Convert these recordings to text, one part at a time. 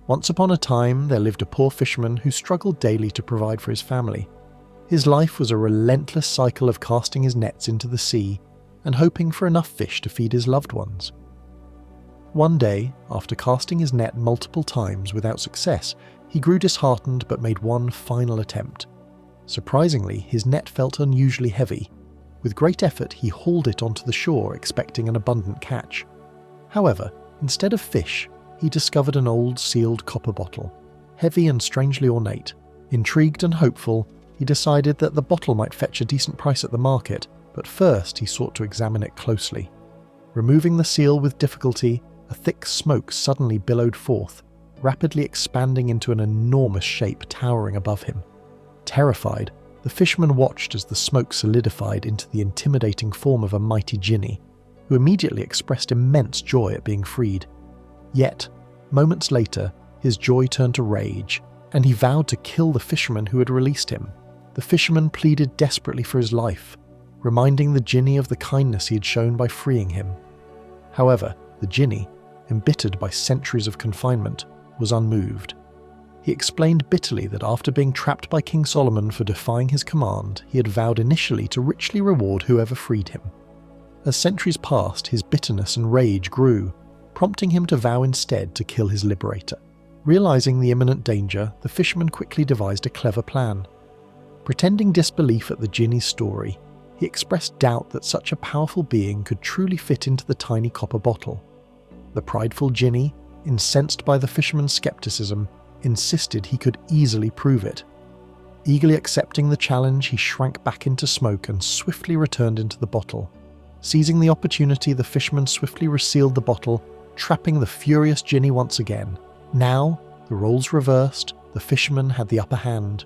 Once upon a time, there lived a poor fisherman who struggled daily to provide for his family. His life was a relentless cycle of casting his nets into the sea and hoping for enough fish to feed his loved ones. One day, after casting his net multiple times without success, he grew disheartened but made one final attempt. Surprisingly, his net felt unusually heavy. With great effort, he hauled it onto the shore, expecting an abundant catch. However, instead of fish, he discovered an old sealed copper bottle, heavy and strangely ornate. Intrigued and hopeful, he decided that the bottle might fetch a decent price at the market, but first he sought to examine it closely. Removing the seal with difficulty, a thick smoke suddenly billowed forth, rapidly expanding into an enormous shape towering above him. Terrified, the fisherman watched as the smoke solidified into the intimidating form of a mighty Jinni, who immediately expressed immense joy at being freed. Yet, moments later, his joy turned to rage, and he vowed to kill the fisherman who had released him. The fisherman pleaded desperately for his life, reminding the Jinni of the kindness he had shown by freeing him. However, the Jinni, embittered by centuries of confinement, was unmoved. He explained bitterly that after being trapped by King Solomon for defying his command, he had vowed initially to richly reward whoever freed him. As centuries passed, his bitterness and rage grew, prompting him to vow instead to kill his liberator. Realizing the imminent danger, the fisherman quickly devised a clever plan. Pretending disbelief at the Jinni's story, he expressed doubt that such a powerful being could truly fit into the tiny copper bottle. The prideful Jinni, incensed by the fisherman's skepticism, insisted he could easily prove it. Eagerly accepting the challenge, he shrank back into smoke and swiftly returned into the bottle. Seizing the opportunity, the fisherman swiftly resealed the bottle, trapping the furious Jinni once again. Now, the roles reversed, the fisherman had the upper hand.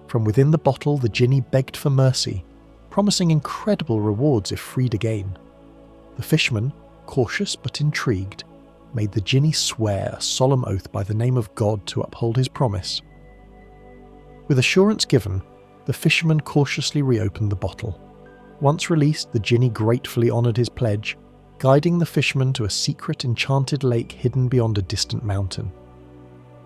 From within the bottle, the Jinni begged for mercy, promising incredible rewards if freed again. The fisherman, cautious but intrigued, made the Jinni swear a solemn oath by the name of God to uphold his promise. With assurance given, the fisherman cautiously reopened the bottle. Once released, the Jinni gratefully honoured his pledge, guiding the fisherman to a secret enchanted lake hidden beyond a distant mountain.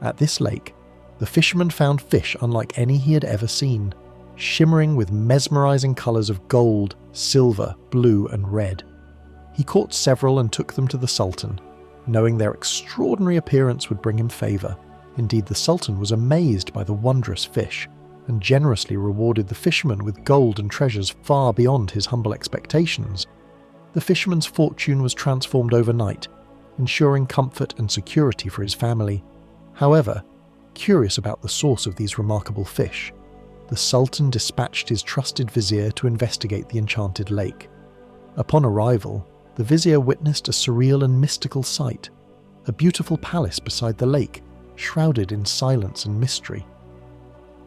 At this lake, the fisherman found fish unlike any he had ever seen, shimmering with mesmerising colours of gold, silver, blue and red. He caught several and took them to the Sultan, knowing their extraordinary appearance would bring him favour. Indeed, the Sultan was amazed by the wondrous fish, and generously rewarded the fisherman with gold and treasures far beyond his humble expectations. The fisherman's fortune was transformed overnight, ensuring comfort and security for his family. However, curious about the source of these remarkable fish, the Sultan dispatched his trusted vizier to investigate the enchanted lake. Upon arrival, the vizier witnessed a surreal and mystical sight, a beautiful palace beside the lake, shrouded in silence and mystery.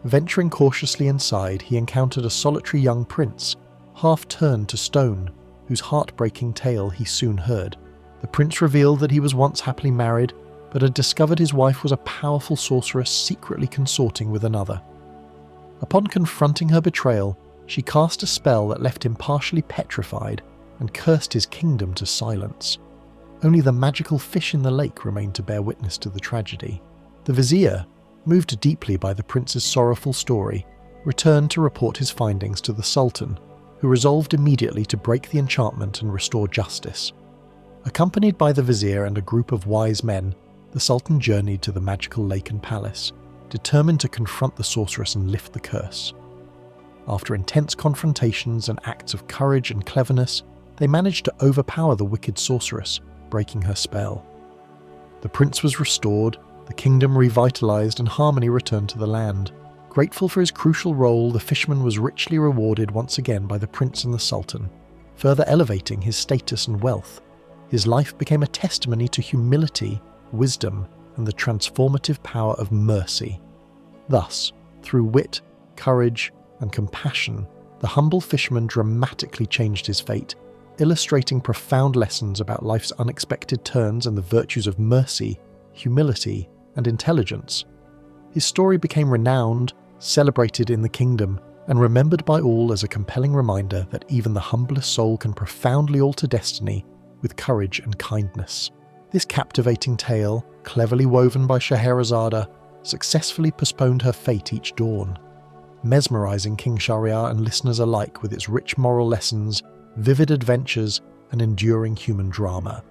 Venturing cautiously inside, he encountered a solitary young prince, half turned to stone, whose heartbreaking tale he soon heard. The prince revealed that he was once happily married, but had discovered his wife was a powerful sorceress secretly consorting with another. Upon confronting her betrayal, she cast a spell that left him partially petrified and cursed his kingdom to silence. Only the magical fish in the lake remained to bear witness to the tragedy. The vizier, moved deeply by the prince's sorrowful story, returned to report his findings to the Sultan, who resolved immediately to break the enchantment and restore justice. Accompanied by the vizier and a group of wise men, the Sultan journeyed to the magical lake and palace, determined to confront the sorceress and lift the curse. After intense confrontations and acts of courage and cleverness, they managed to overpower the wicked sorceress, breaking her spell. The prince was restored, the kingdom revitalized, and harmony returned to the land. Grateful for his crucial role, the fisherman was richly rewarded once again by the prince and the Sultan, further elevating his status and wealth. His life became a testimony to humility, wisdom, and the transformative power of mercy. Thus, through wit, courage, and compassion, the humble fisherman dramatically changed his fate, illustrating profound lessons about life's unexpected turns and the virtues of mercy, humility, and intelligence. His story became renowned, celebrated in the kingdom, and remembered by all as a compelling reminder that even the humblest soul can profoundly alter destiny with courage and kindness. This captivating tale, cleverly woven by Scheherazade, successfully postponed her fate each dawn, mesmerizing King Shahryar and listeners alike with its rich moral lessons, vivid adventures, and enduring human drama.